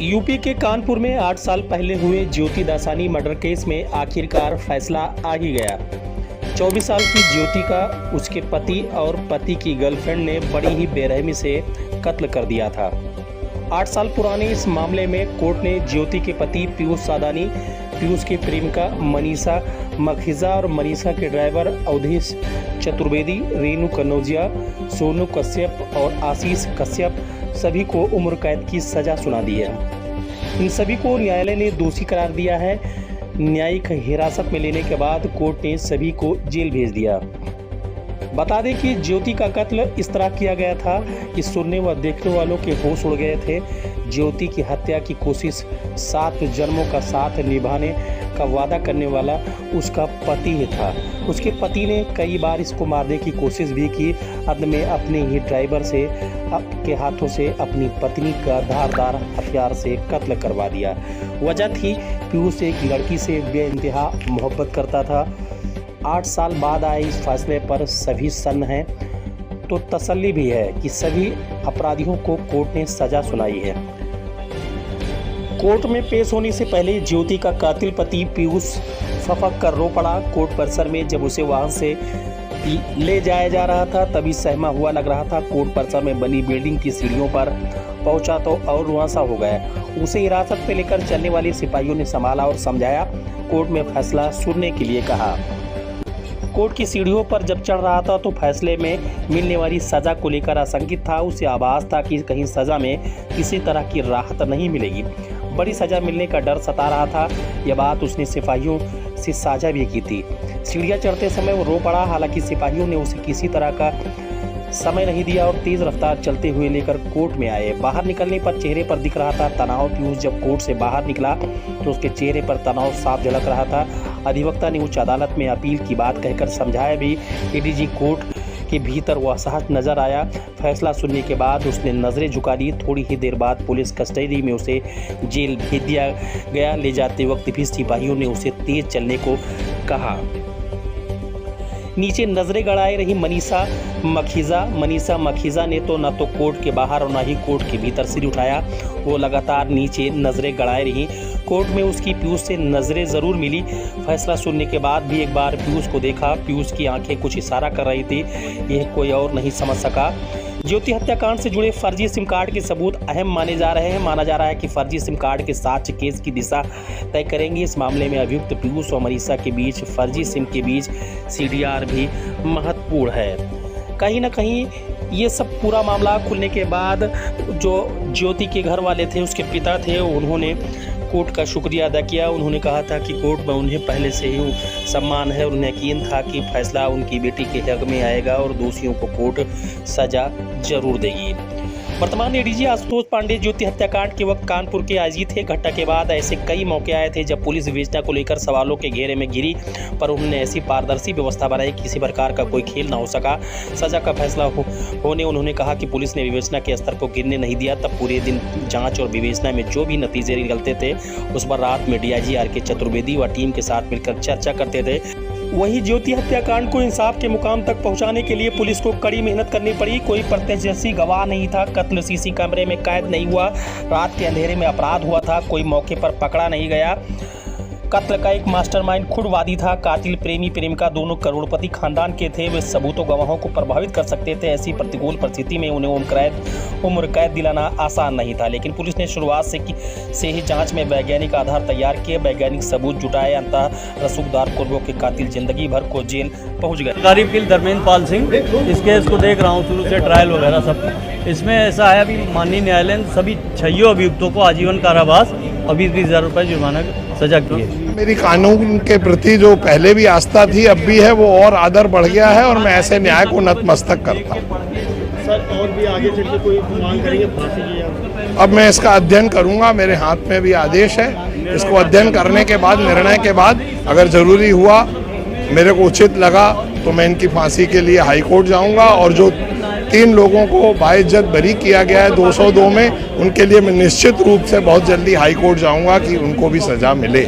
UP के कानपुर में 8 साल पहले हुए ज्योति दासानी मर्डर केस में आखिरकार फैसला आ ही गया। 24 साल की ज्योति का उसके पति और पति की गर्लफ्रेंड ने बड़ी ही बेरहमी से कत्ल कर दिया था। 8 साल पुराने इस मामले में कोर्ट ने ज्योति के पति पीयूष सादानी, पीयूष की प्रेमिका मनीषा मखीजा और मनीषा के ड्राइवर अवधेश चतुर्वेदी, रेणु कनौजिया, सोनू कश्यप और आशीष कश्यप सभी को उम्र कैद की सजा सुना दी है। इन सभी को न्यायालय ने दोषी करार दिया है। न्यायिक हिरासत में लेने के बाद कोर्ट ने सभी को जेल भेज दिया। बता दें कि ज्योति का कत्ल इस तरह किया गया था कि सुनने व देखने वालों के होश उड़ गए थे। ज्योति की हत्या की कोशिश 7 जन्मों का साथ निभाने का वादा करने वाला उसका पति ही था। उसके पति ने कई बार इसको मारने की कोशिश भी की। अंत में अपने ही ड्राइवर से के हाथों से अपनी पत्नी का धारदार हथियार से कत्ल करवा दिया। वजह थी पीयूष एक लड़की से बेइंतहा मोहब्बत करता था। 8 साल बाद आए इस फैसले पर सभी सन्न हैं, तो तसल्ली भी है कि सभी अपराधियों को कोर्ट ने सजा सुनाई है। कोर्ट में पेश होने से पहले ज्योति का कातिल पति पीयूष फफक कर रो पड़ा। कोर्ट परिसर में जब उसे वाहन से ले जाया जा रहा था तभी सहमा हुआ लग रहा था। कोर्ट परिसर में बनी बिल्डिंग की सीढ़ियों पर पहुंचा तो और रुआंसा हो गया। उसे हिरासत में लेकर चलने वाले सिपाहियों ने संभाला और समझाया। कोर्ट में फैसला सुनने के लिए कहा। कोर्ट की सीढ़ियों पर जब चढ़ रहा था तो फैसले में मिलने वाली सजा को लेकर आशंकित था। उसे आभास था कि कहीं सजा में किसी तरह की राहत नहीं मिलेगी, बड़ी सजा मिलने का डर सता रहा था। यह बात उसने सिपाहियों से साझा भी की थी। सीढ़ियां चढ़ते समय वो रो पड़ा। हालांकि सिपाहियों ने उसे किसी तरह का समय नहीं दिया और तेज रफ्तार चलते हुए लेकर कोर्ट में आए। बाहर निकलने पर चेहरे पर दिख रहा था तनाव। पीयूष जब कोर्ट से बाहर निकला तो उसके चेहरे पर तनाव साफ झलक रहा था। अधिवक्ता ने उच्च अदालत में अपील की बात कहकर समझाया भी। एडीजी कोर्ट के भीतर वो असहज नजर आया। फैसला सुनने के बाद उसने नजरें झुका दी। थोड़ी ही देर बाद पुलिस कस्टडी में उसे जेल भेज दिया गया। ले जाते वक्त भी सिपाहियों ने उसे तेज चलने को कहा। नीचे नजरें गड़ाए रही मनीषा मखीजा ने तो न तो कोर्ट के बाहर और न ही कोर्ट के भीतर सिर उठाया। वो लगातार नीचे नजरें गड़ाए रही। कोर्ट में उसकी पीयूष से नजरें जरूर मिली। फैसला सुनने के बाद भी एक बार पीयूष को देखा। पीयूष की आंखें कुछ इशारा कर रही थी, यह कोई और नहीं समझ सका। ज्योति हत्याकांड से जुड़े फर्जी सिम कार्ड के सबूत अहम माने जा रहे हैं। माना जा रहा है कि फर्जी सिम कार्ड के साक्ष्य केस की दिशा तय करेंगे। इस मामले में अभियुक्त पीयूष और मनीषा के बीच फर्जी सिम के बीच सीडीआर भी महत्वपूर्ण है। कहीं ना कहीं ये सब पूरा मामला खुलने के बाद जो ज्योति के घर वाले थे, उसके पिता थे, उन्होंने कोर्ट का शुक्रिया अदा किया। उन्होंने कहा था कि कोर्ट में उन्हें पहले से ही सम्मान है और उन्हें यकीन था कि फैसला उनकी बेटी के हक में आएगा और दोषियों को कोर्ट सजा जरूर देगी। वर्तमान एडीजी आशुतोष पांडे ज्योति हत्याकांड के वक्त कानपुर के आईजी थे। घटना के बाद ऐसे कई मौके आए थे जब पुलिस विवेचना को लेकर सवालों के घेरे में घिरी, पर उन्होंने ऐसी पारदर्शी व्यवस्था बनाई किसी प्रकार का कोई खेल ना हो सका। सजा का फैसला होने उन्होंने कहा कि पुलिस ने विवेचना के स्तर को गिरने नहीं दिया। तब पूरे दिन जांच और विवेचना में जो भी नतीजे निकलते थे उस पर रात में डीआईजी आर.के. चतुर्वेदी व टीम के साथ मिलकर चर्चा करते थे। वहीं ज्योति हत्याकांड को इंसाफ के मुकाम तक पहुंचाने के लिए पुलिस को कड़ी मेहनत करनी पड़ी। कोई प्रत्यक्षदर्शी गवाह नहीं था। कत्ल सीसी कैमरे में कैद नहीं हुआ। रात के अंधेरे में अपराध हुआ था। कोई मौके पर पकड़ा नहीं गया। कत्ल का एक मास्टरमाइंड खुद वादी था। कातिल प्रेमी प्रेमिका दोनों करोड़पति खानदान के थे। वे सबूतों गवाहों को प्रभावित कर सकते थे। ऐसी प्रतिकूल परिस्थिति में उन्हें उम्र कैद दिलाना आसान नहीं था, लेकिन पुलिस ने शुरुआत से ही जांच में वैज्ञानिक आधार तैयार किए, वैज्ञानिक सबूत जुटाए। अंततः रसूखदार कुर्बों के कातिल जिंदगी भर को जेल पहुंच गए। सरकारी वकील धर्मेंद्र पाल सिंह, इस केस को देख रहा हूँ शुरू से, ट्रायल वगैरह सब। इसमें ऐसा है, अभी माननीय न्यायालय ने सभी 6 अभियुक्तों को आजीवन कारावास और 20,000 रुपये जुर्माना सजा की है। मेरी कानून के प्रति जो पहले भी आस्था थी, अब भी है, वो और आदर बढ़ गया है और मैं ऐसे न्याय को नतमस्तक करता हूँ। सर, और भी आगे चल के कोई मांग करेंगे फांसी की? अब मैं इसका अध्ययन करूंगा। मेरे हाथ में भी आदेश है। इसको अध्ययन करने के बाद, निर्णय के बाद, अगर जरूरी हुआ, मेरे को उचित लगा, तो मैं इनकी फांसी के लिए हाई कोर्ट जाऊंगा। और जो 3 लोगों को बाइज्जत बरी किया गया है 202 में, उनके लिए मैं निश्चित रूप से बहुत जल्दी हाई कोर्ट जाऊंगा कि उनको भी सजा मिले।